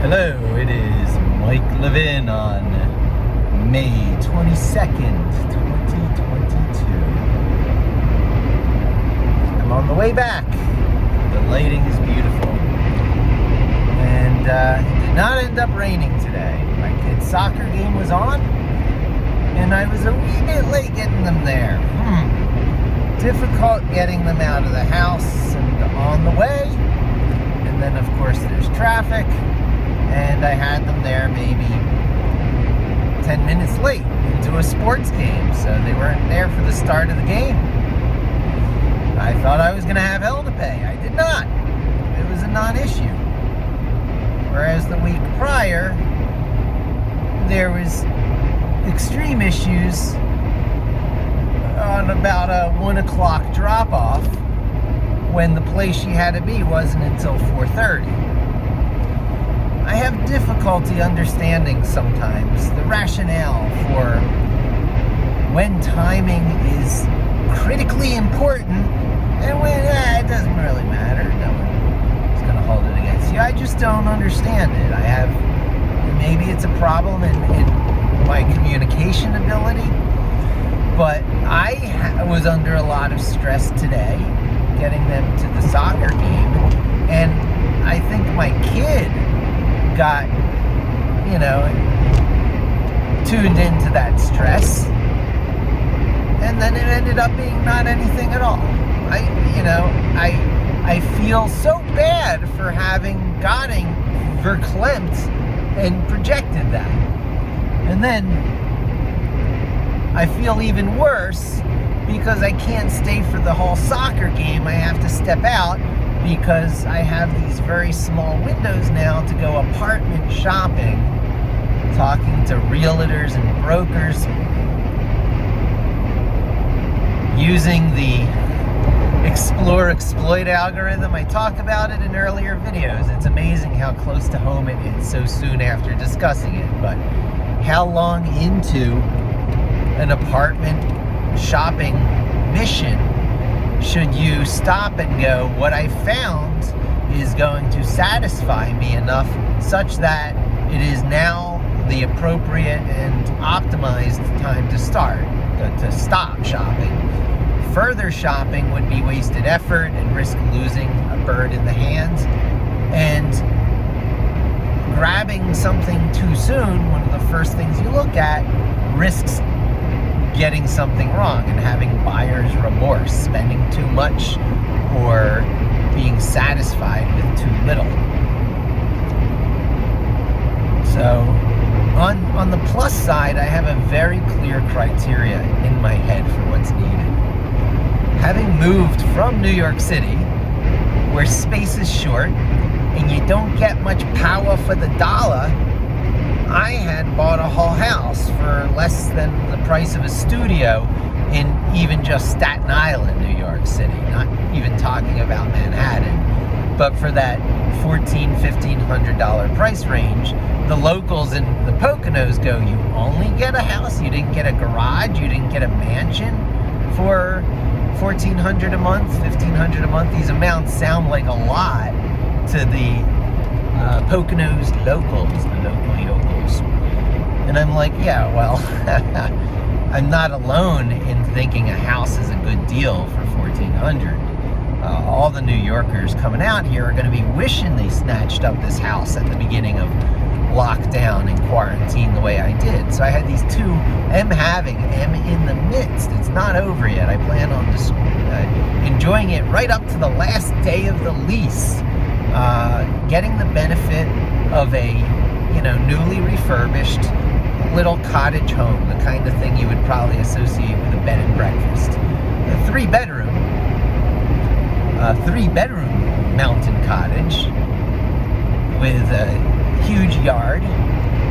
Hello, it is Mike Levin on May 22nd, 2022. I'm on the way back. The lighting is beautiful. And it did not end up raining today. My kid's soccer game was on, and I was a wee bit late getting them there. Difficult getting them out of the house and on the way. And then, of course, there's traffic. And I had them there maybe 10 minutes late into a sports game, so they weren't there for the start of the game. I thought I was going to have hell to pay. I did not. It was a non-issue. Whereas the week prior, there was extreme issues on about a 1 o'clock drop-off when the place she had to be wasn't until 4:30. I have difficulty understanding sometimes the rationale for when timing is critically important and when it doesn't really matter. No one's going to hold it against you. I just don't understand it. Maybe it's a problem in my communication ability, but I was under a lot of stress today getting them to the soccer game, and I think my kid got, tuned into that stress, and then it ended up being not anything at all. I feel so bad for having gotten verklempt and projected that. And then I feel even worse because I can't stay for the whole soccer game. I have to step out because I have these very small windows now to go apartment shopping, talking to realtors and brokers, using the explore exploit algorithm. I talk about it in earlier videos. It's amazing how close to home it is so soon after discussing it, but how long into an apartment shopping mission should you stop and go, what I found is going to satisfy me enough such that it is now the appropriate and optimized time to stop shopping. Further shopping would be wasted effort and risk losing a bird in the hand. And grabbing something too soon, one of the first things you look at, risks getting something wrong and having buyer's remorse, spending too much or being satisfied with too little. So on the plus side, I have a very clear criteria in my head for what's needed. Having moved from New York City, where space is short and you don't get much power for the dollar, I had bought a whole house for less than the price of a studio in even just Staten Island, New York City, not even talking about Manhattan. But for that $1,400, $1,500 price range, the locals in the Poconos go, you only get a house, you didn't get a garage, you didn't get a mansion for $1,400 a month, $1,500 a month. These amounts sound like a lot to the Poconos locals, the local yokels. And I'm like, yeah, well, I'm not alone in thinking a house is a good deal for $1,400. All the New Yorkers coming out here are going to be wishing they snatched up this house at the beginning of lockdown and quarantine the way I did. So I had these two, am in the midst. It's not over yet. I plan on enjoying it right up to the last day of the lease. Getting the benefit of a, newly refurbished little cottage home, the kind of thing you would probably associate with a bed and breakfast. A three-bedroom mountain cottage with a huge yard,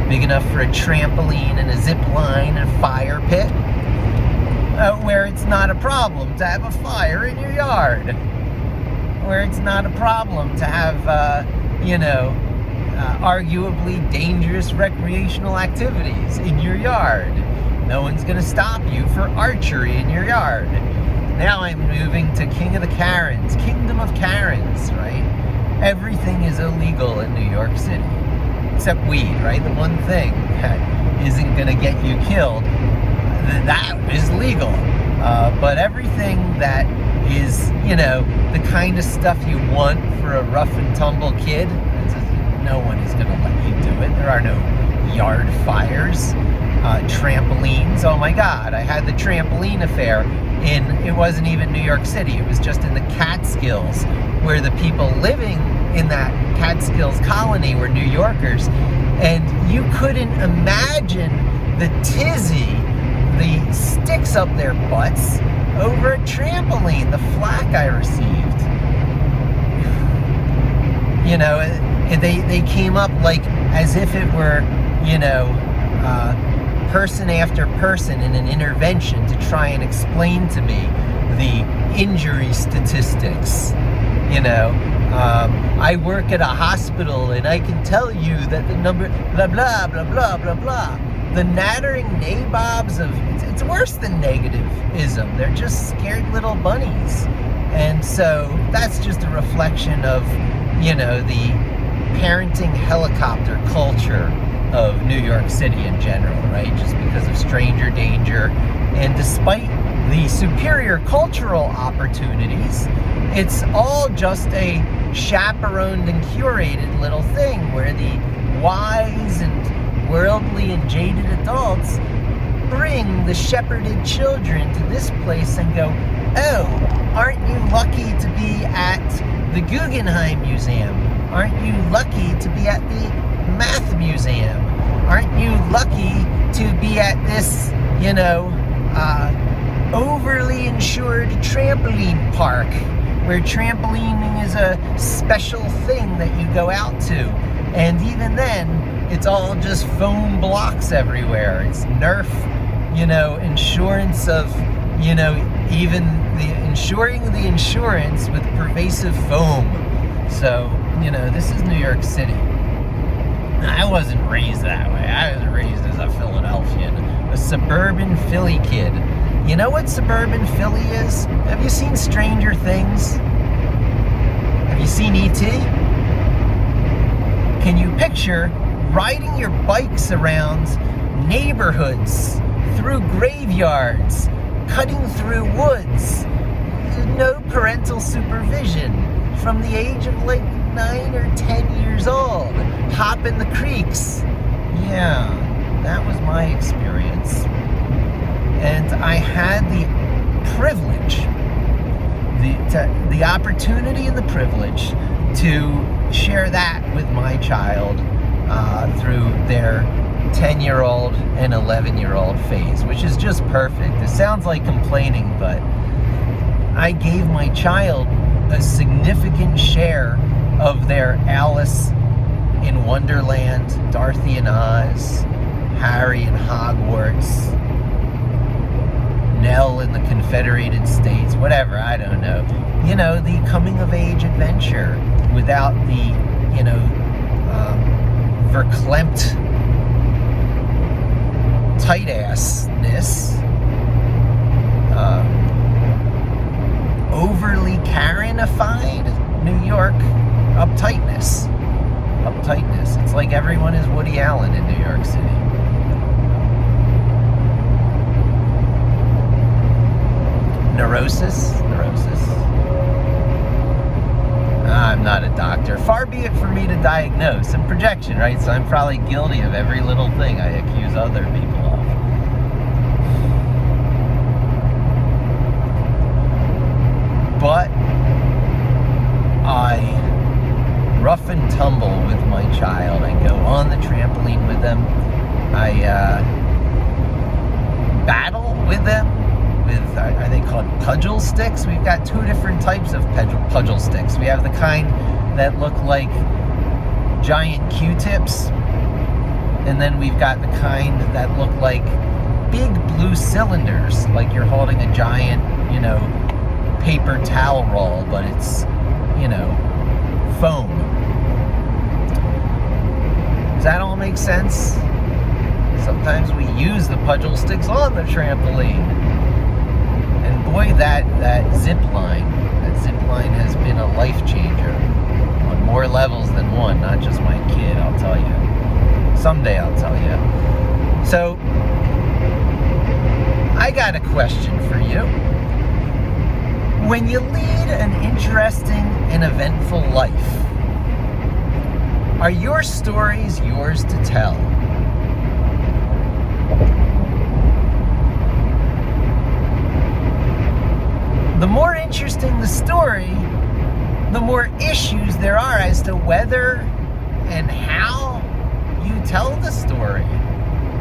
big enough for a trampoline and a zip line and a fire pit, where it's not a problem to have a fire in your yard, where it's not a problem to have, arguably dangerous recreational activities in your yard. No one's going to stop you for archery in your yard. Now I'm moving to King of the Karens, Kingdom of Karens, right? Everything is illegal in New York City. except weed, right? The one thing that isn't going to get you killed, that is legal. But everything that is, the kind of stuff you want for a rough and tumble kid, no one is going to let you do it. There are no yard fires, trampolines. Oh my God, I had the trampoline affair it wasn't even New York City, it was just in the Catskills, where the people living in that Catskills colony were New Yorkers, and you couldn't imagine the tizzy, the sticks up their butts over a trampoline, the flack I received. They came up like as if it were, person after person in an intervention to try and explain to me the injury statistics. I work at a hospital and I can tell you that the number, blah, blah, blah, blah, blah, blah. The nattering nabobs of, it's worse than negativism. They're just scared little bunnies. And so that's just a reflection of, the parenting helicopter culture of New York City in general, right? Just because of stranger danger. And despite the superior cultural opportunities, it's all just a chaperoned and curated little thing where the wise and worldly and jaded adults bring the shepherded children to this place and go, oh, aren't you lucky to be at the Guggenheim Museum? Aren't you lucky to be at the Math Museum? Aren't you lucky to be at this, overly insured trampoline park, where trampolining is a special thing that you go out to? And even then, it's all just foam blocks everywhere. It's Nerf, insurance of, even insuring the insurance with pervasive foam. So, this is New York City. I wasn't raised that way. I was raised as a Philadelphian, a suburban Philly kid. You know what suburban Philly is? Have you seen Stranger Things? Have you seen E.T.? Can you picture riding your bikes around neighborhoods, through graveyards, cutting through woods, no parental supervision, from the age of 9 or 10 years old, hopping the creeks? Yeah, that was my experience. And I had the privilege, the opportunity and the privilege to share that with my child through their 10-year-old and 11-year-old phase, which is just perfect. It sounds like complaining, but I gave my child a significant share of their Alice in Wonderland, Dorothy and Oz, Harry in Hogwarts, Nell in the Confederated States, whatever, I don't know. The coming-of-age adventure without the, verklempt tight-assness, overly Karenified New York uptightness. It's like everyone is Woody Allen in New York City. Neurosis. I'm not a doctor. Far be it for me to diagnose. And projection, right? So I'm probably guilty of every little thing I accuse other people of. But I rough and tumble with my child. I go on the trampoline with them. I battle with them with, are they called pudgel sticks? We've got two different types of pudgel sticks. We have the kind that look like giant Q-tips, and then we've got the kind that look like big blue cylinders, like you're holding a giant, paper towel roll, but it's, foam. Does that all make sense? Sometimes we use the pudgel sticks on the trampoline. And boy, that zip line has been a life changer on more levels than one, not just my kid, I'll tell you. Someday I'll tell you. So, I got a question for you. When you lead an interesting and eventful life, are your stories yours to tell? The more interesting the story, the more issues there are as to whether and how you tell the story.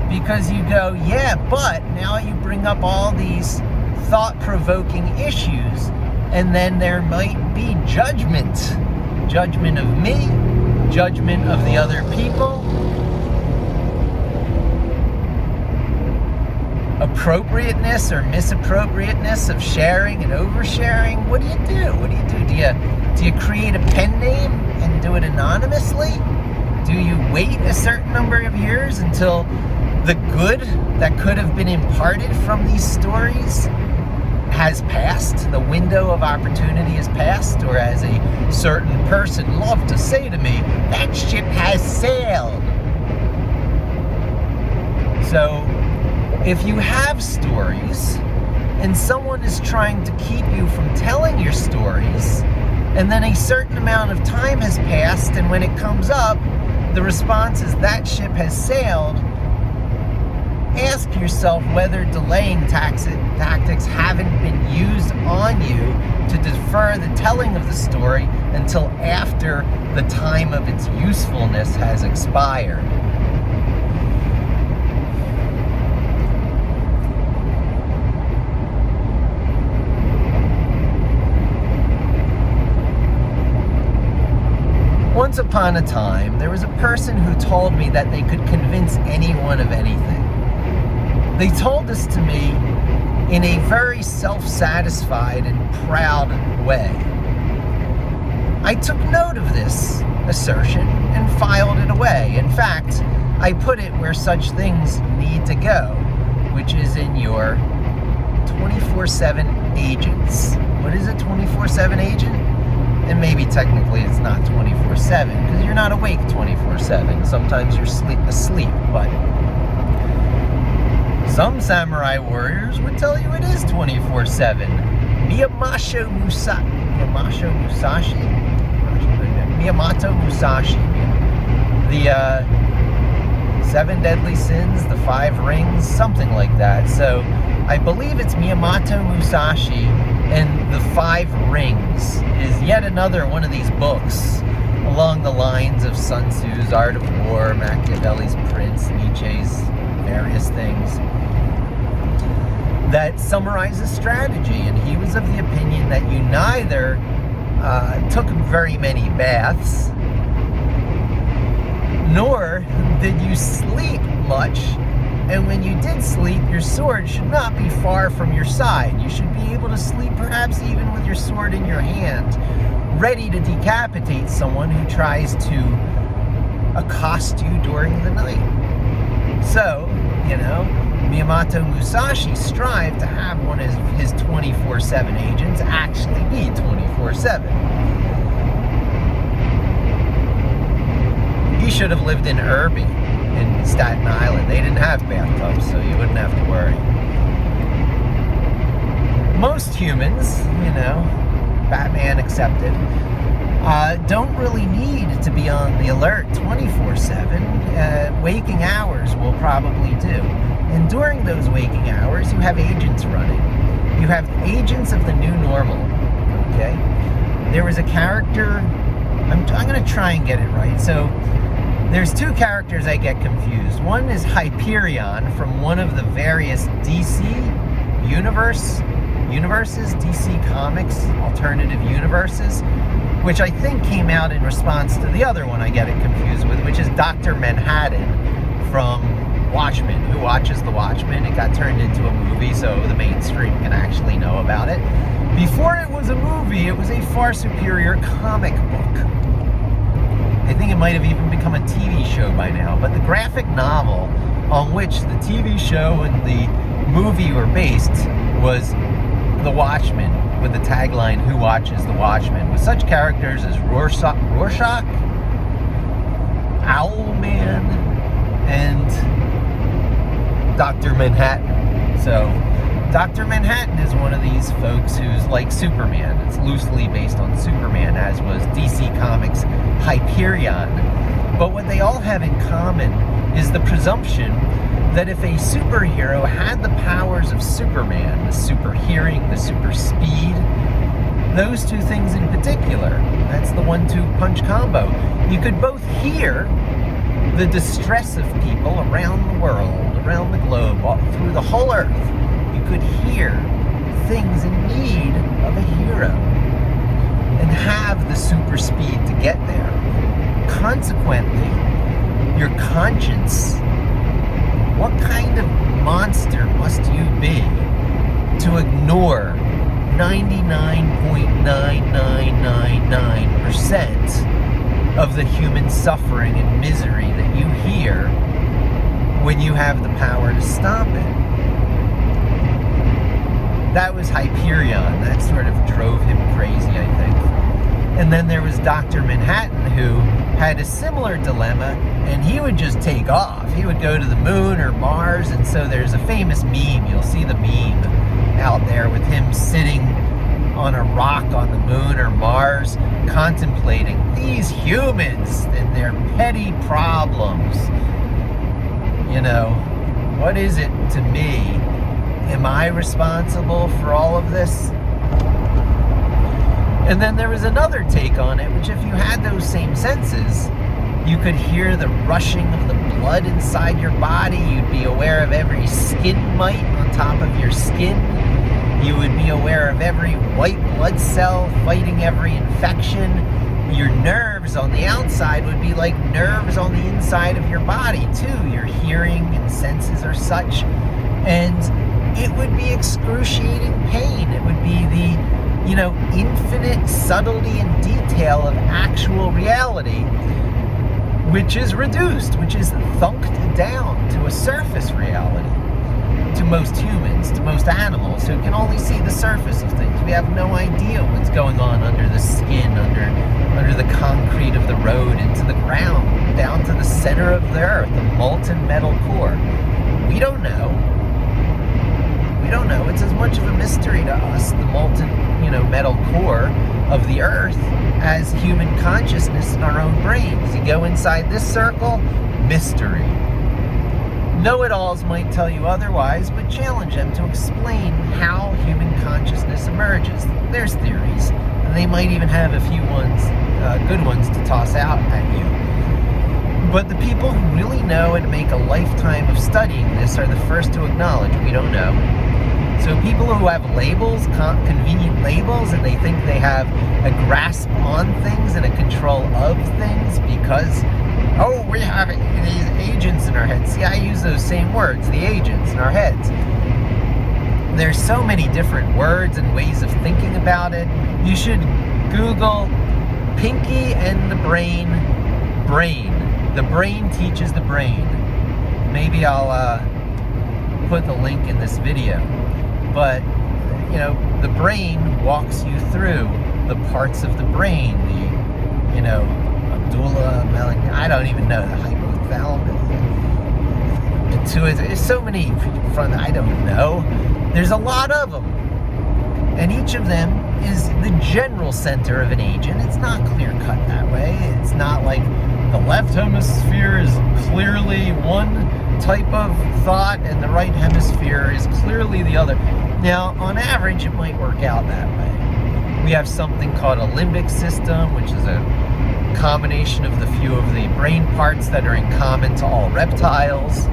Because you go, yeah, but now you bring up all these thought-provoking issues, and then there might be judgment. Judgment of me, judgment of the other people, appropriateness or misappropriateness of sharing and oversharing. What do you do? What do you do? Do you create a pen name and do it anonymously? Do you wait a certain number of years until the good that could have been imparted from these stories has passed, the window of opportunity has passed, or as a certain person loved to say to me, that ship has sailed? So, if you have stories, and someone is trying to keep you from telling your stories, and then a certain amount of time has passed, and when it comes up, the response is that ship has sailed, ask yourself whether delaying tactics haven't been used on you to defer the telling of the story until after the time of its usefulness has expired. Once upon a time, there was a person who told me that they could convince anyone of anything. They told this to me in a very self-satisfied and proud way. I took note of this assertion and filed it away. In fact, I put it where such things need to go, which is in your 24/7 agents. What is a 24/7 agent? And maybe technically it's not 24/7 because you're not awake 24/7. Sometimes you're asleep, but some samurai warriors would tell you it is 24/7. Miyamoto Musashi. The 7 deadly sins, the 5 rings, something like that. So I believe it's Miyamoto Musashi, and the 5 rings is yet another one of these books along the lines of Sun Tzu's Art of War, Machiavelli's Prince, Nietzsche's various things, that summarizes strategy. And he was of the opinion that you neither took very many baths, nor did you sleep much, and when you did sleep, your sword should not be far from your side. You should be able to sleep perhaps even with your sword in your hand, ready to decapitate someone who tries to accost you during the night. So, Miyamoto Musashi strived to have one of his 24/7 agents actually be 24/7. He should have lived in Irby, in Staten Island. They didn't have bathtubs, so you wouldn't have to worry. Most humans, Batman accepted, don't really need to be on the alert 24/7. Waking hours will probably do. And during those waking hours, you have agents running. You have agents of the new normal, okay? There was a character, I'm going to try and get it right. So there's 2 characters I get confused. One is Hyperion from one of the various DC universes, DC Comics, alternative universes, which I think came out in response to the other one I get it confused with, which is Dr. Manhattan from Watchmen. Who watches The Watchmen? It got turned into a movie, so the mainstream can actually know about it. Before it was a movie, it was a far superior comic book. I think it might have even become a TV show by now, but the graphic novel on which the TV show and the movie were based was The Watchmen, with the tagline, "Who watches The Watchmen?" with such characters as Rorschach, Owlman, and Dr. Manhattan. So Dr. Manhattan is one of these folks who's like Superman. It's loosely based on Superman, as was DC Comics' Hyperion. But what they all have in common is the presumption that if a superhero had the powers of Superman, the super hearing, the super speed, those two things in particular, that's the 1-2 punch combo, you could both hear the distress of people around the world, around the globe, through the whole earth. You could hear things in need of a hero and have the super speed to get there. Consequently, your conscience, what kind of monster must you be to ignore 99.9999% of the human suffering and misery that you hear when you have the power to stop it? That was Hyperion. That sort of drove him crazy, I think. And then there was Dr. Manhattan, who had a similar dilemma, and he would just take off. He would go to the moon or Mars, and so there's a famous meme. You'll see the meme out there with him sitting on a rock on the moon or Mars, contemplating these humans and their petty problems. You know, what is it to me? Am I responsible for all of this? And then there was another take on it, which if you had those same senses, you could hear the rushing of the blood inside your body. You'd be aware of every skin mite on top of your skin. You would be aware of every white blood cell fighting every infection. Your nerves on the outside would be like nerves on the inside of your body too. Your hearing and senses are such. And it would be excruciating pain. It would be the, infinite subtlety and detail of actual reality, which is reduced, which is thunked down to a surface reality. To most humans, to most animals who can only see the surface of things. We have no idea what's going on under the skin, under the concrete of the road, into the ground, down to the center of the earth, the molten metal core. We don't know. We don't know. It's as much of a mystery to us, the molten, metal core of the earth, as human consciousness in our own brains. You go inside this circle, mystery. Know-it-alls might tell you otherwise, but challenge them to explain how human consciousness emerges. There's theories, and they might even have a few good ones to toss out at you. But the people who really know and make a lifetime of studying this are the first to acknowledge we don't know. So people who have labels, convenient labels, and they think they have a grasp on things and a control of things because, we have these agents in our heads. See, I use those same words, the agents in our heads. There's so many different words and ways of thinking about it. You should Google Pinky and the Brain. The brain teaches the brain. Maybe I'll put the link in this video. But, the brain walks you through the parts of the brain, I don't even know, the hypothalamus, pituitary, there's so many I don't know. There's a lot of them. And each of them is the general center of an agent. It's not clear cut that way. It's not like the left hemisphere is clearly one type of thought and the right hemisphere is clearly the other. Now, on average, it might work out that way. We have something called a limbic system, which is a combination of the few of the brain parts that are in common to all reptiles,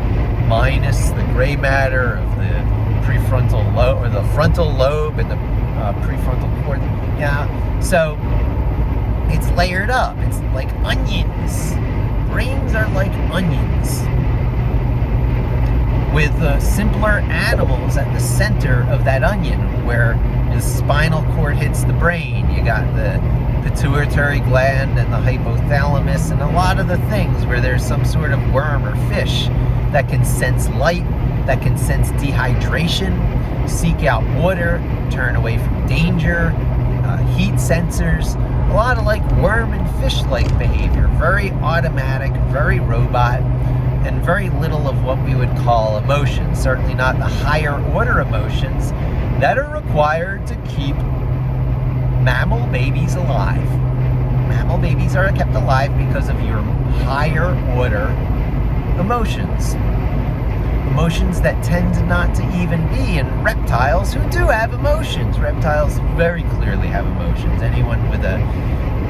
minus the gray matter of the prefrontal lobe, or the frontal lobe and the prefrontal cortex. Yeah, so it's layered up. It's like onions. Brains are like onions, with simpler animals at the center of that onion, where the spinal cord hits the brain. You got the pituitary gland and the hypothalamus and a lot of the things where there's some sort of worm or fish that can sense light, that can sense dehydration, seek out water, turn away from danger, heat sensors, a lot of like worm and fish-like behavior, very automatic, very robot. and very little of what we would call emotions, certainly not the higher order emotions that are required to keep mammal babies alive. Mammal babies are kept alive because of your higher order emotions. Emotions that tend not to even be in reptiles who do have emotions. Reptiles very clearly have emotions. Anyone with a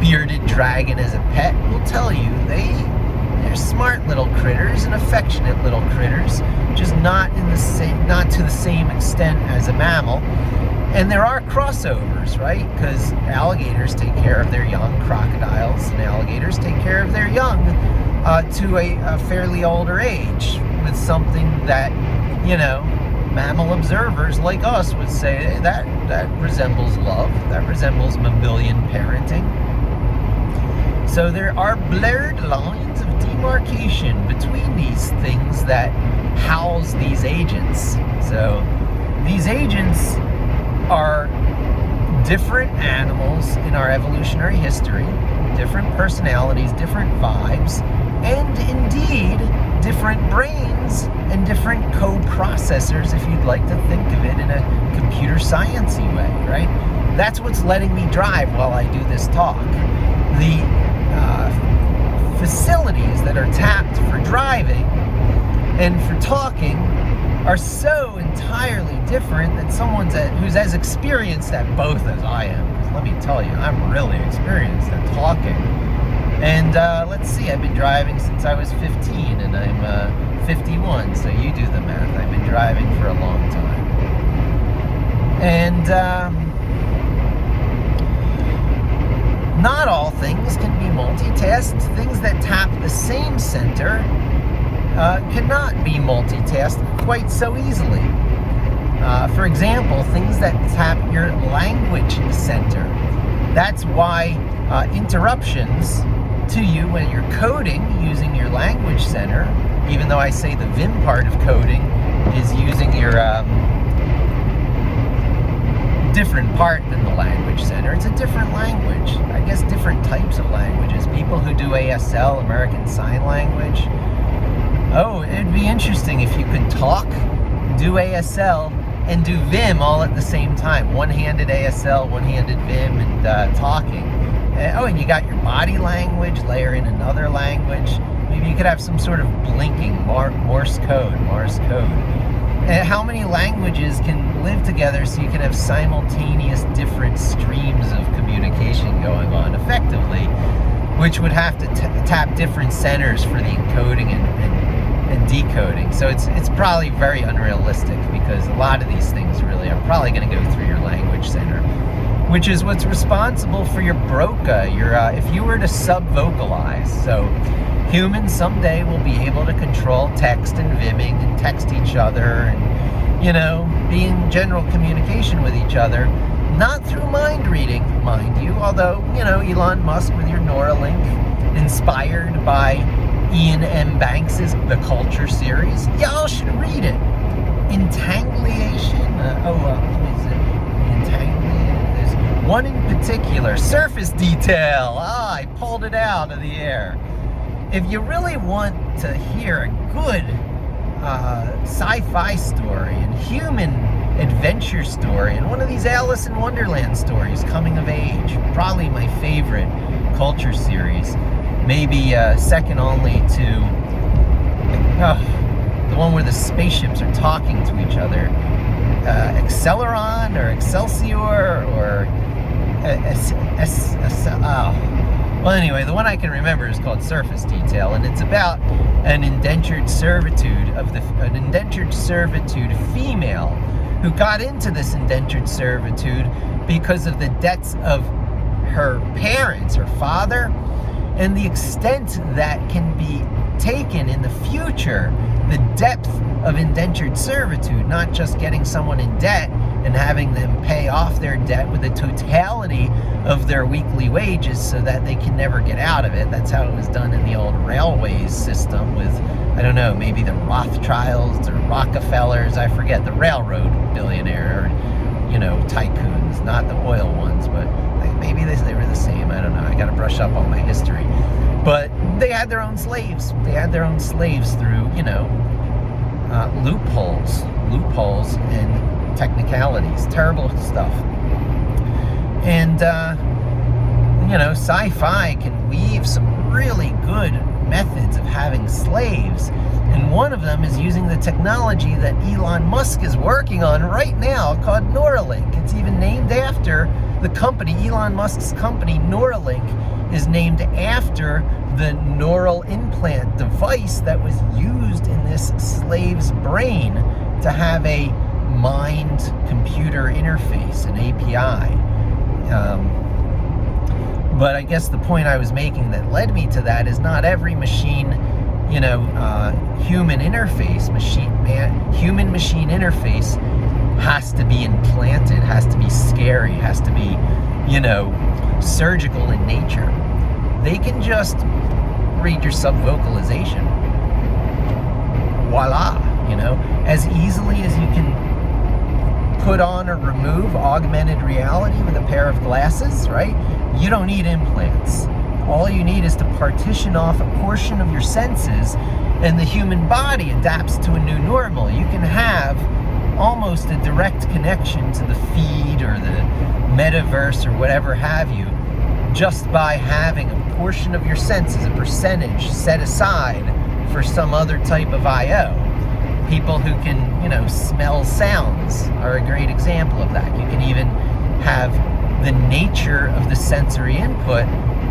bearded dragon as a pet will tell you they're smart little critters and affectionate little critters, just not to the same extent as a mammal. And there are crossovers, right? Because alligators take care of their young, crocodiles and alligators take care of their young to a fairly older age, with something that, mammal observers like us would say, hey, that resembles love, that resembles mammalian parenting. So there are blurred lines of demarcation between these things that house these agents. So these agents are different animals in our evolutionary history, different personalities, different vibes, and indeed different brains and different co-processors, if you'd like to think of it in a computer sciencey way, right? That's what's letting me drive while I do this talk. The facilities that are tapped for driving and for talking are so entirely different that someone who's as experienced at both as I am, because let me tell you, I'm really experienced at talking. And let's see, I've been driving since I was 15, and I'm 51, so you do the math. I've been driving for a long time. And not all things can be multitasked. Things that tap the same center cannot be multitasked quite so easily. For example, things that tap your language center. That's why interruptions to you when you're coding using your language center, even though I say the Vim part of coding is using your different part than the language center. It's a different language. I guess different types of languages. People who do ASL, American Sign Language. Oh, it'd be interesting if you could talk, do ASL, and do Vim all at the same time. One-handed ASL, one-handed Vim, and talking. And you got your body language, layer in another language. Maybe you could have some sort of blinking Morse code. And how many languages can live together so you can have simultaneous different streams of communication going on effectively, which would have to tap different centers for the encoding and decoding. So it's probably very unrealistic, because a lot of these things really are probably going to go through your language center, which is what's responsible for your broca, if you were to sub-vocalize. So humans someday will be able to control text and vimming and text each other and, be in general communication with each other, not through mind reading, mind you, although, Elon Musk with your Neuralink, inspired by Ian M. Banks's The Culture series. Y'all should read it. Entangliation. What is it? Entangliation. There's one in particular. Surface detail. I pulled it out of the air. If you really want to hear a good sci-fi story and human adventure story, and one of these Alice in Wonderland stories, coming of age, probably my favorite Culture series, maybe second only to the one where the spaceships are talking to each other, Acceleron or Excelsior or well, anyway, the one I can remember is called Surface Detail, and it's about an indentured servitude female who got into this indentured servitude because of the debts of her parents, her father, and the extent that can be taken in the future, the depth of indentured servitude, not just getting someone in debt and having them pay off their debt with the totality of their weekly wages so that they can never get out of it. That's how it was done in the old railways system with, I don't know, maybe the Rothschilds or Rockefellers, I forget, the railroad billionaire, or, tycoons, not the oil ones, but maybe they were the same, I don't know, I gotta brush up on my history. But they had their own slaves. They had their own slaves through, loopholes and technicalities, terrible stuff. And, sci-fi can weave some really good methods of having slaves. And one of them is using the technology that Elon Musk is working on right now called Neuralink. It's even named after the company, Elon Musk's company, Neuralink, is named after the neural implant device that was used in this slave's brain to have a mind-computer interface, an API. But I guess the point I was making that led me to that is not every machine, human human-machine interface has to be implanted, has to be scary, has to be, surgical in nature. They can just read your subvocalization. Voila, as easily as you can put on or remove augmented reality with a pair of glasses, right? You don't need implants. All you need is to partition off a portion of your senses, and the human body adapts to a new normal. You can have almost a direct connection to the feed or the metaverse or whatever have you, just by having a portion of your senses, a percentage set aside for some other type of I/O. People who can, smell sounds are a great example of that. You can even have the nature of the sensory input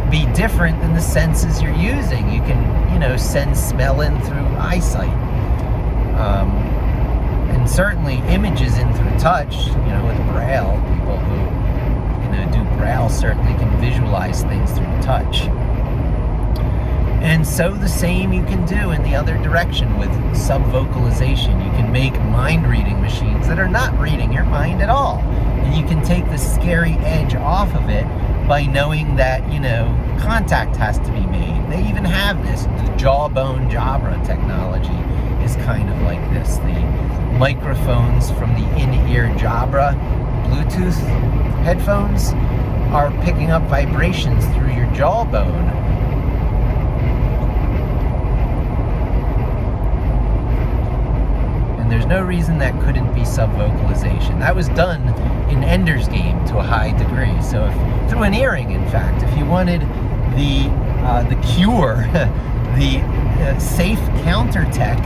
be different than the senses you're using. You can, send smell in through eyesight. And certainly images in through touch, with Braille. People who, do Braille certainly can visualize things through touch. And so the same you can do in the other direction with subvocalization. You can make mind-reading machines that are not reading your mind at all. And you can take the scary edge off of it by knowing that, contact has to be made. They even have this. The Jawbone Jabra technology is kind of like this. The microphones from the in-ear Jabra Bluetooth headphones are picking up vibrations through your jawbone. And there's no reason that couldn't be subvocalization. That was done in Ender's Game to a high degree. So if, through an earring, in fact, if you wanted the cure, the safe counter tech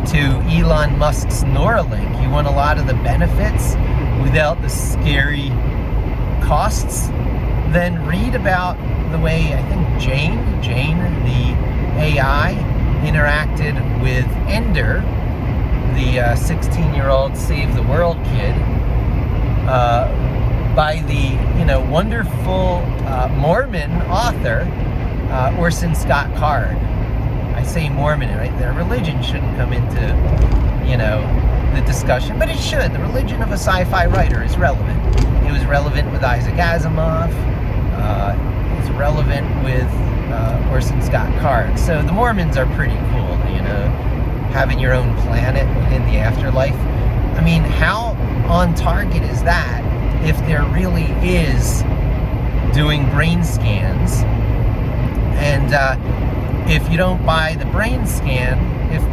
to Elon Musk's Neuralink, you want a lot of the benefits without the scary costs, then read about the way, I think Jane, the AI, interacted with Ender, the 16-year-old Save the World kid, by the wonderful Mormon author Orson Scott Card. I say Mormon, right? Their religion shouldn't come into the discussion, but it should. The religion of a sci-fi writer is relevant. It was relevant with Isaac Asimov. It's relevant with Orson Scott Card. So the Mormons are pretty cool, having your own planet in the afterlife. I mean, how on target is that if there really is doing brain scans? And if you don't buy the brain scan, if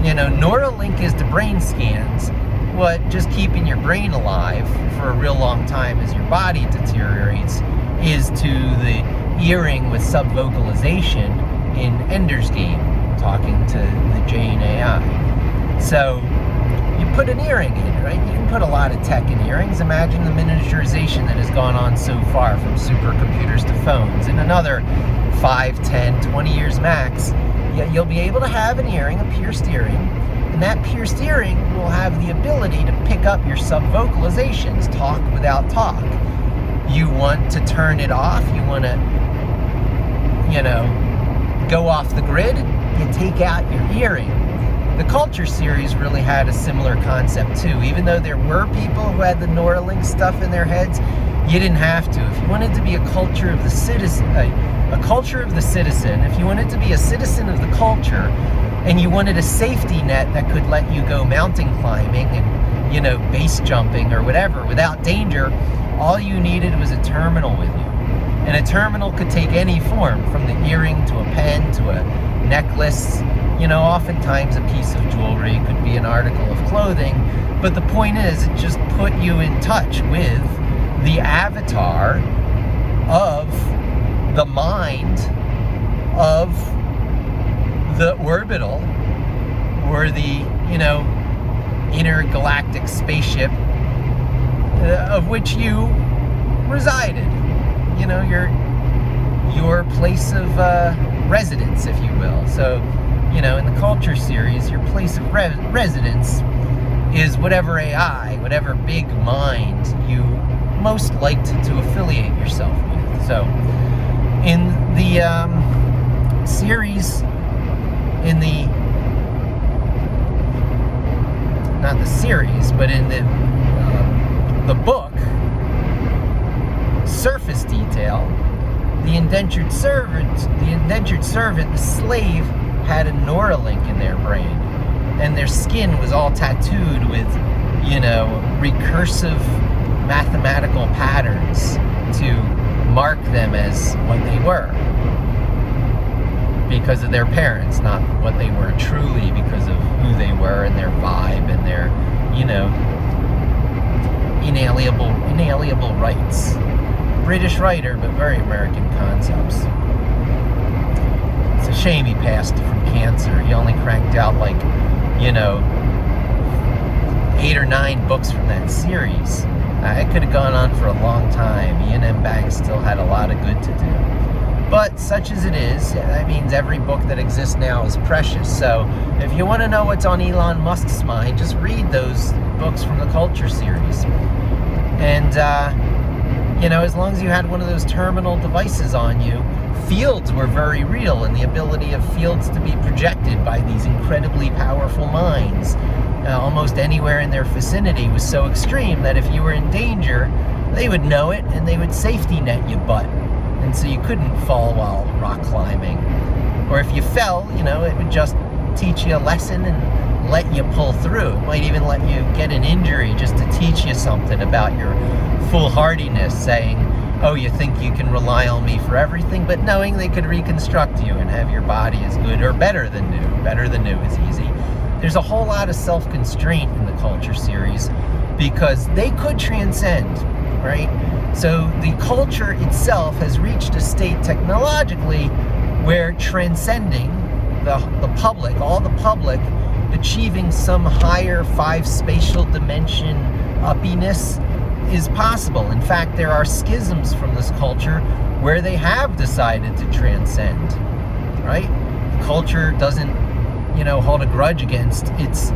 Neuralink is the brain scans, what just keeping your brain alive for a real long time as your body deteriorates is to the earring with subvocalization in Ender's Game, talking to the Jane AI. So you put an earring in, right? You can put a lot of tech in earrings. Imagine the miniaturization that has gone on so far from supercomputers to phones. In another 5, 10, 20 years max, you'll be able to have an earring, a pierced earring, and that pierced earring will have the ability to pick up your subvocalizations, talk without talk. You want to turn it off, you want to, go off the grid, you take out your earring. The Culture series really had a similar concept too. Even though there were people who had the Neuralink stuff in their heads, you didn't have to. If you wanted to be a culture of the citizen, if you wanted to be a citizen of the culture, and you wanted a safety net that could let you go mountain climbing and, base jumping or whatever without danger, all you needed was a terminal with you. And a terminal could take any form, from the earring to a pen to a necklace. Oftentimes a piece of jewelry, could be an article of clothing. But the point is, it just put you in touch with the avatar of the mind of the orbital, or the, intergalactic spaceship of which you resided. Your place of residence, if you will. So, in the culture series, your place of residence is whatever AI, whatever big mind you most liked to affiliate yourself with. So, in the series, not the series, but in the book, Surface Detail, the indentured servant, the slave, had a Neuralink in their brain, and their skin was all tattooed with, recursive mathematical patterns to mark them as what they were, because of their parents, not what they were truly because of who they were and their vibe and their, inalienable rights. British writer, but very American concepts. It's a shame he passed from cancer. He only cranked out 8 or 9 books from that series. It could have gone on for a long time. Ian M. Banks still had a lot of good to do. But such as it is, that means every book that exists now is precious. So if you want to know what's on Elon Musk's mind, just read those books from the Culture series. And, as long as you had one of those terminal devices on you, fields were very real, and the ability of fields to be projected by these incredibly powerful minds almost anywhere in their vicinity was so extreme that if you were in danger, they would know it and they would safety net your butt. And so you couldn't fall while rock climbing. Or if you fell, it would just teach you a lesson and let you pull through. It might even let you get an injury just to teach you something about your foolhardiness, saying, oh, you think you can rely on me for everything, but knowing they could reconstruct you and have your body as good or better than new. Better than new is easy. There's a whole lot of self-constraint in the Culture series because they could transcend, right? So the culture itself has reached a state technologically where transcending the public, all the public, achieving some higher 5 spatial dimension uppiness is possible. In fact, there are schisms from this culture where they have decided to transcend, right? The culture doesn't, hold a grudge against its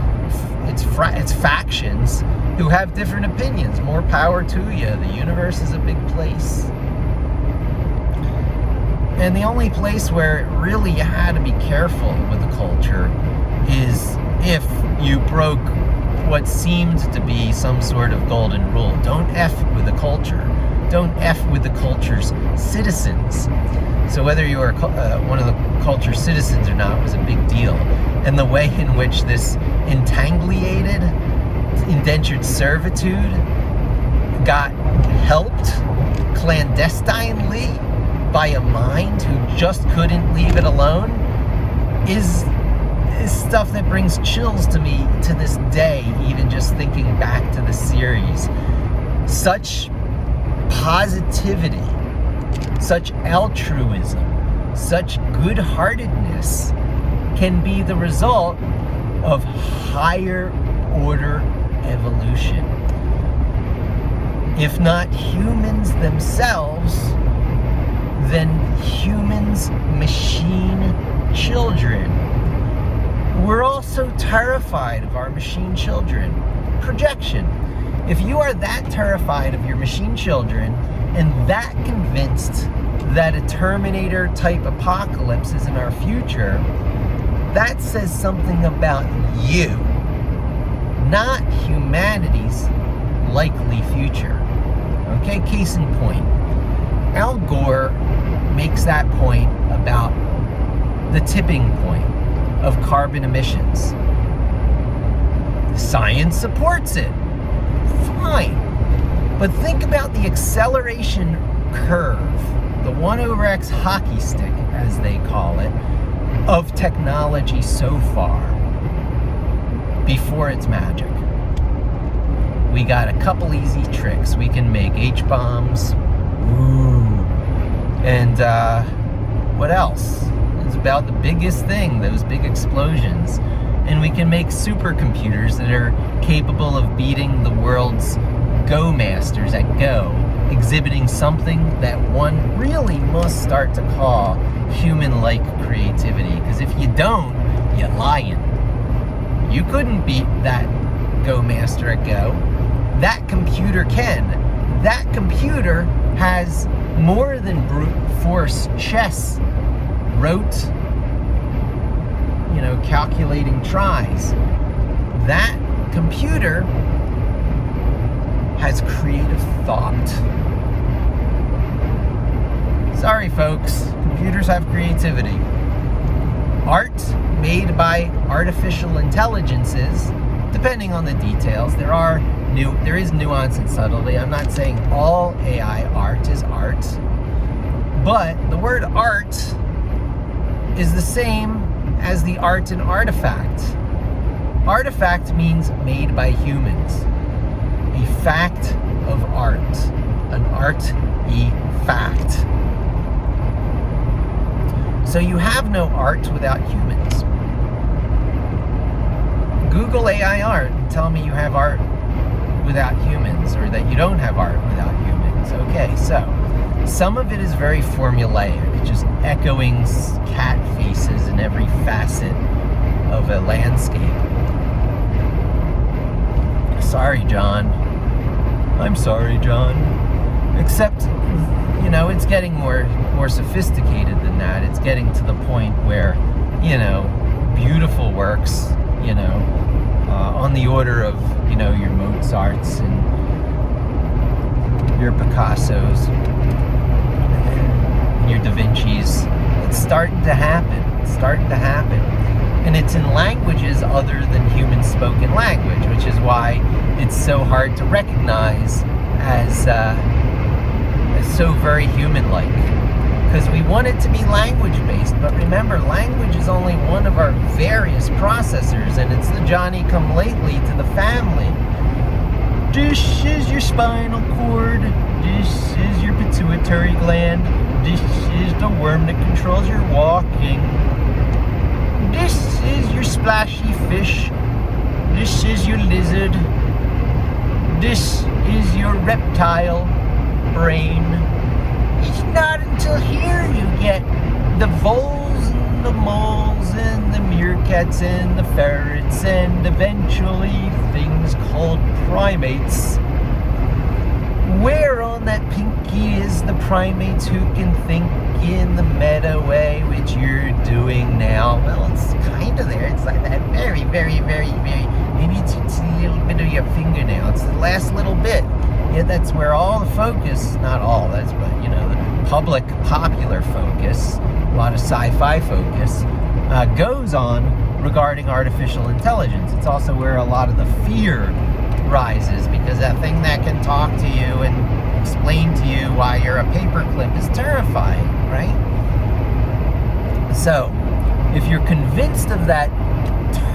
factions who have different opinions. More power to you. The universe is a big place. And the only place where really you had to be careful with the culture is if you broke what seemed to be some sort of golden rule. Don't F with the culture. Don't F with the culture's citizens. So whether you were one of the culture's citizens or not was a big deal. And the way in which this entangliated, indentured servitude got helped clandestinely by a mind who just couldn't leave it alone is stuff that brings chills to me to this day, even just thinking back to the series. Such positivity, such altruism, such good-heartedness can be the result of higher order evolution. If not humans themselves, then humans' machine children. We're also terrified of our machine children. Projection. If you are that terrified of your machine children and that convinced that a Terminator type apocalypse is in our future, that says something about you, not humanity's likely future. Okay, case in point. Al Gore makes that point about the tipping point of carbon emissions. Science supports it. Fine. But think about the acceleration curve the 1/X hockey stick, as they call it, of technology so far before it's magic. We got a couple easy tricks. We can make H-bombs. Ooh. And what else? It's about the biggest thing, those big explosions. And we can make supercomputers that are capable of beating the world's Go masters at Go, exhibiting something that one really must start to call human-like creativity. Because if you don't, you're lying. You couldn't beat that Go master at Go. That computer can. That computer has more than brute force chess, rote, calculating tries. That computer has creative thought. Sorry, folks. Computers have creativity. Art made by artificial intelligences, depending on the details, there is nuance and subtlety. I'm not saying all AI art is art, but the word art is the same as the art in artifact. Artifact means made by humans. A fact of art. An art-y-fact. So you have no art without humans. Google AI art and tell me you have art without humans, or that you don't have art without humans. Okay, so some of it is very formulaic, just echoing cat faces in every facet of a landscape. Sorry, John. I'm sorry, John. Except, it's getting more sophisticated than that. It's getting to the point where, beautiful works, on the order of, your Mozarts and your Picassos, your Da Vinci's. It's starting to happen. And it's in languages other than human spoken language, which is why it's so hard to recognize as so very human-like. Because we want it to be language-based, but remember, language is only one of our various processors, and it's the Johnny-come-lately to the family. This is your spinal cord. This is your pituitary gland. This is the worm that controls your walking. This is your splashy fish. This is your lizard. This is your reptile brain. It's not until here you get the voles and the moles and the meerkats and the ferrets and eventually things called primates. Where on that pinky is the primates who can think in the meta way, which you're doing now? Well, it's kind of there. It's like that very, very, very, very, maybe it's a little bit of your fingernail. It's the last little bit. Yeah, that's where all the focus, not all, but the public popular focus, a lot of sci-fi focus, goes on regarding artificial intelligence. It's also where a lot of the fear rises, because that thing that can talk to you and explain to you why you're a paperclip is terrifying, right? So, if you're convinced of that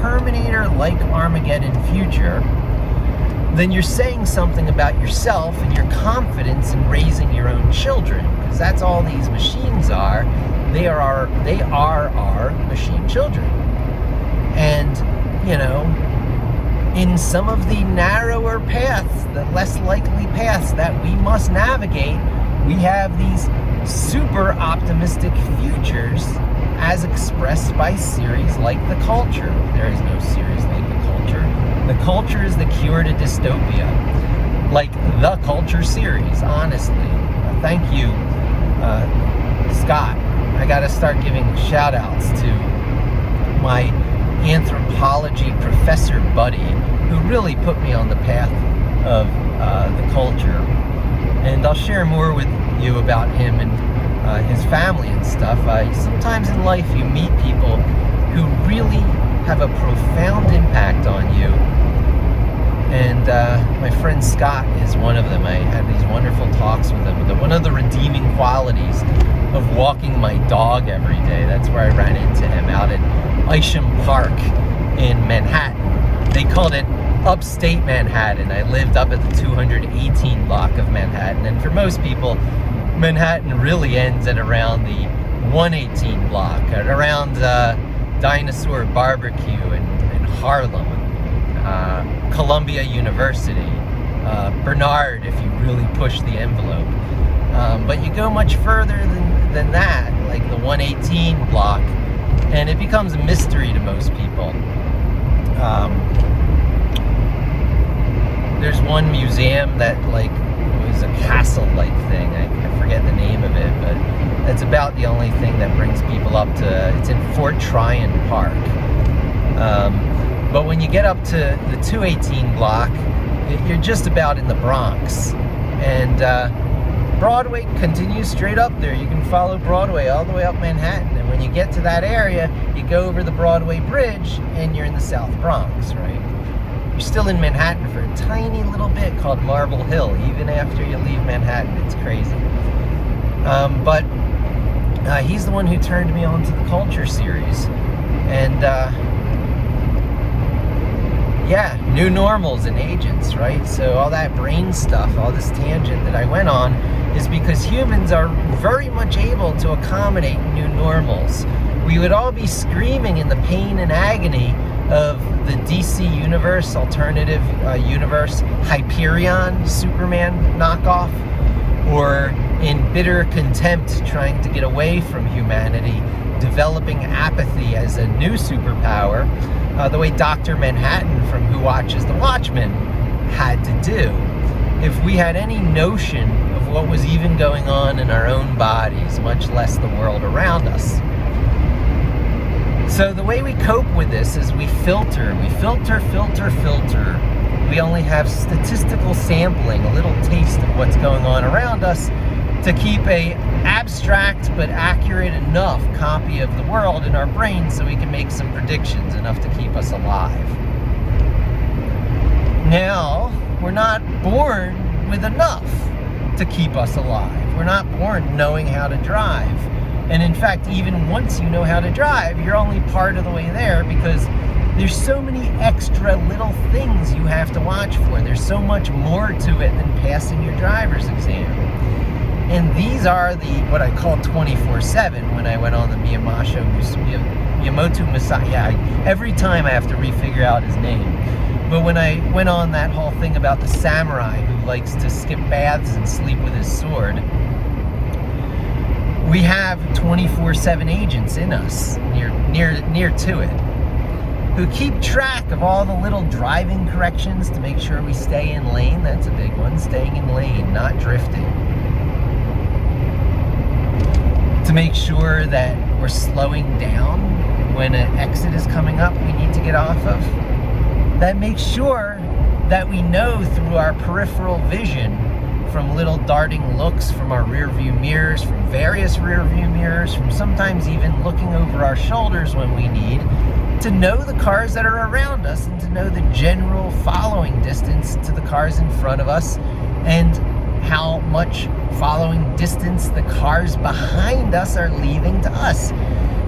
Terminator-like Armageddon future, then you're saying something about yourself and your confidence in raising your own children, because that's all these machines are. They are our machine children. And, in some of the narrower paths, the less likely paths that we must navigate, we have these super optimistic futures as expressed by series like The Culture. There is no series like The Culture. The Culture is the cure to dystopia. Like The Culture series, honestly. Thank you, Scott. I gotta start giving shout outs to my anthropology professor buddy who really put me on the path of The Culture. And I'll share more with you about him and his family and stuff. Sometimes in life you meet people who really have a profound impact on you, and my friend Scott is one of them. I had these wonderful talks with him. One of the redeeming qualities of walking my dog every day, that's where I ran into him, out at Isham Park in Manhattan. They called it upstate Manhattan. I lived up at the 218 block of Manhattan, and for most people, Manhattan really ends at around the 118 block, at around Dinosaur Barbecue in Harlem, Columbia University, Bernard if you really push the envelope. But you go much further than that, like the 118 block, and it becomes a mystery to most people. There's one museum that like was a castle-like thing. I forget the name of it, but that's about the only thing that brings people up to. It's in Fort Tryon Park. But when you get up to the 218 block, you're just about in the Bronx, and Broadway continues straight up there. You can follow Broadway all the way up Manhattan, and when you get to that area, you go over the Broadway Bridge, and you're in the South Bronx, right? You're still in Manhattan for a tiny little bit called Marble Hill, even after you leave Manhattan. It's crazy. But he's the one who turned me on to the Culture series, and yeah, new normals and agents, right? So all that brain stuff, all this tangent that I went on, is because humans are very much able to accommodate new normals. We would all be screaming in the pain and agony of the DC Universe, alternative universe, Hyperion, Superman knockoff, or in bitter contempt trying to get away from humanity, developing apathy as a new superpower, the way Dr. Manhattan from Who Watches the Watchmen had to do. If we had any notion of what was even going on in our own bodies, much less the world around us. So the way we cope with this is we filter. We only have statistical sampling, a little taste of what's going on around us, to keep a abstract but accurate enough copy of the world in our brains so we can make some predictions enough to keep us alive. Now, we're not born with enough to keep us alive. We're not born knowing how to drive. And in fact, even once you know how to drive, you're only part of the way there, because there's so many extra little things you have to watch for. There's so much more to it than passing your driver's exam. And these are what I call 24/7 when I went on the Miyamoto Musashi. Yeah, every time I have to refigure out his name. But when I went on that whole thing about the samurai who likes to skip baths and sleep with his sword, we have 24/7 agents in us, near to it, who keep track of all the little driving corrections to make sure we stay in lane. That's a big one, staying in lane, not drifting. To make sure that we're slowing down when an exit is coming up we need to get off of. That makes sure that we know through our peripheral vision, from little darting looks from our rear view mirrors, from various rear view mirrors, from sometimes even looking over our shoulders when we need, to know the cars that are around us and to know the general following distance to the cars in front of us, and how much following distance the cars behind us are leaving to us.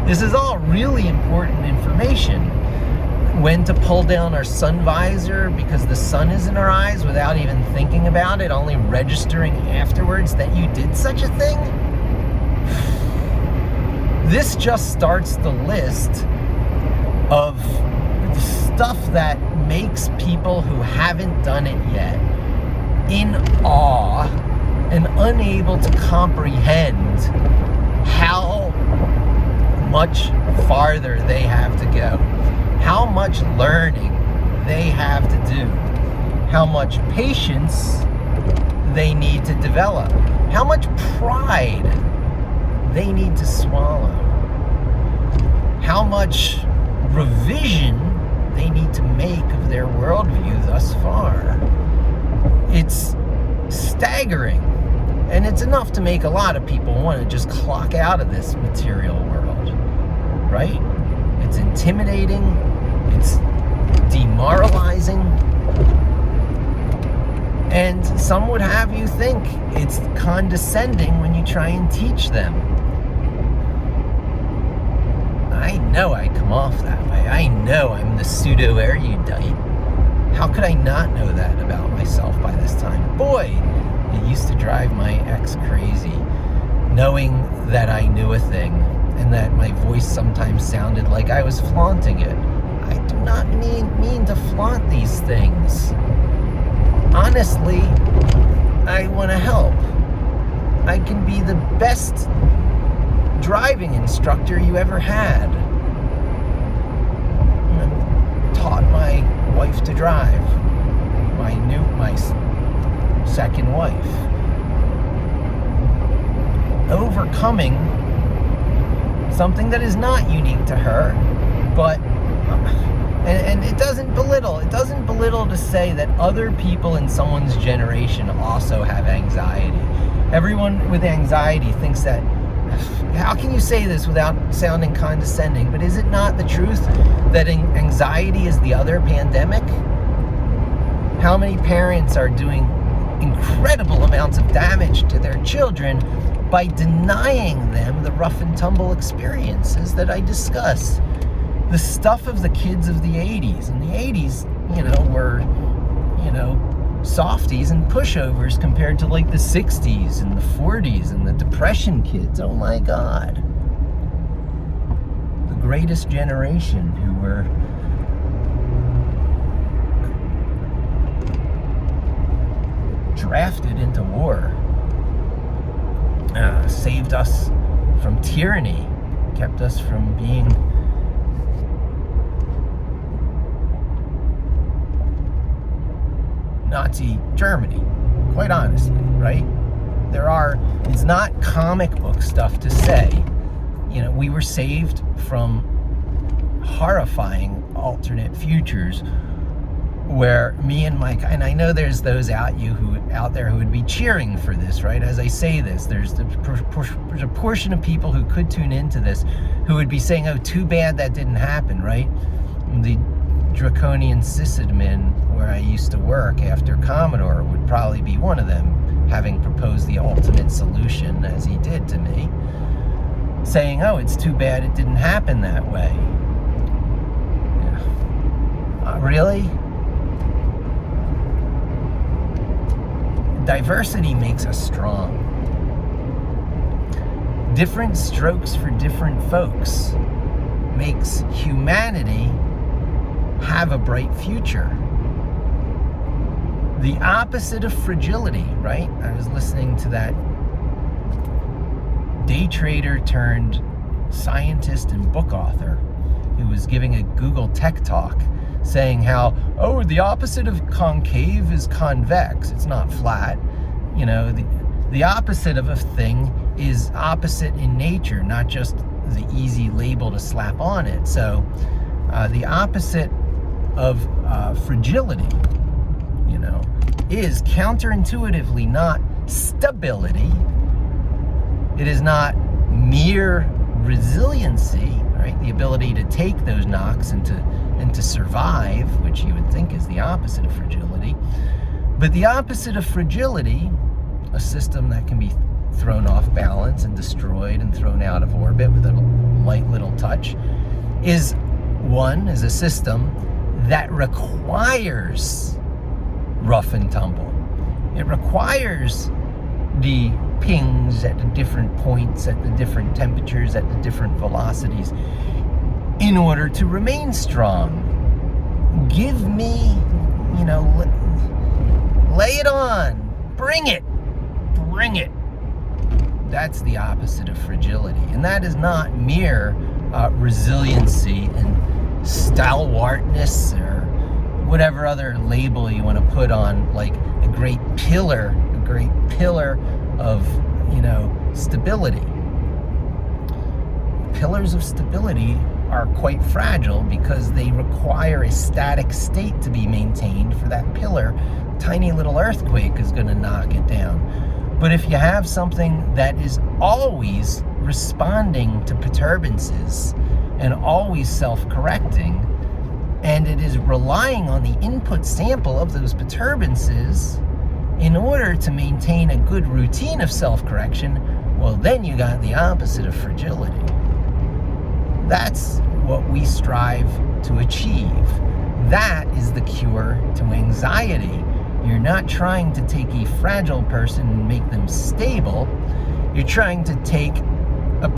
This is all really important information. When to pull down our sun visor because the sun is in our eyes without even thinking about it, only registering afterwards that you did such a thing. This just starts the list of the stuff that makes people who haven't done it yet in awe and unable to comprehend how much farther they have to go, how much learning they have to do, how much patience they need to develop, how much pride they need to swallow, how much revision they need to make of their worldview thus far. It's staggering, and it's enough to make a lot of people want to just clock out of this material world, right? It's intimidating, it's demoralizing, And some would have you think it's condescending when you try and teach them. I know I come off that way. I know I'm the pseudo-erudite. How could I not know that about myself by this time? Boy, it used to drive my ex crazy, knowing that I knew a thing and that my voice sometimes sounded like I was flaunting it. I do not mean to flaunt these things. Honestly, I want to help. I can be the best driving instructor you ever had. I taught my wife to drive, my second wife. Overcoming something that is not unique to her, but and it doesn't belittle to say that other people in someone's generation also have anxiety. Everyone with anxiety thinks that, how can you say this without sounding condescending, but is it not the truth that anxiety is the other pandemic? How many parents are doing incredible amounts of damage to their children by denying them the rough and tumble experiences that I discuss? The stuff of the kids of the 80s. In the 80s, were, softies and pushovers compared to like the 60s and the 40s and the Depression kids. Oh my God. The greatest generation who were drafted into war, saved us from tyranny, kept us from being Nazi Germany, quite honestly, right? It's not comic book stuff to say, we were saved from horrifying alternate futures where me and Mike, and I know there's those out there who would be cheering for this, right? As I say this, there's a portion of people who could tune into this who would be saying, oh, too bad that didn't happen, right? The draconian sysadmin where I used to work after Commodore would probably be one of them, having proposed the ultimate solution as he did to me, saying, oh, it's too bad it didn't happen that way. Yeah. Really? Diversity makes us strong. Different strokes for different folks makes humanity have a bright future. The opposite of fragility, right? I was listening to that day trader turned scientist and book author who was giving a Google Tech Talk saying how, oh, the opposite of concave is convex. It's not flat. The opposite of a thing is opposite in nature, not just the easy label to slap on it. So the opposite of fragility, is counterintuitively not stability. It is not mere resiliency, right? The ability to take those knocks and to survive, which you would think is the opposite of fragility. But the opposite of fragility, a system that can be thrown off balance and destroyed and thrown out of orbit with a light little touch, is a system that requires rough and tumble. It requires the pings at the different points, at the different temperatures, at the different velocities in order to remain strong. Give me, lay it on, bring it. That's the opposite of fragility. And that is not mere resiliency and stalwartness or whatever other label you want to put on, like a great pillar of, stability. Pillars of stability are quite fragile because they require a static state to be maintained for that pillar. Tiny little earthquake is going to knock it down. But if you have something that is always responding to perturbances and always self-correcting, and it is relying on the input sample of those perturbances In order to maintain a good routine of self-correction, well, then you got the opposite of fragility. That's what we strive to achieve. That is the cure to anxiety. You're not trying to take a fragile person and make them stable. You're trying to take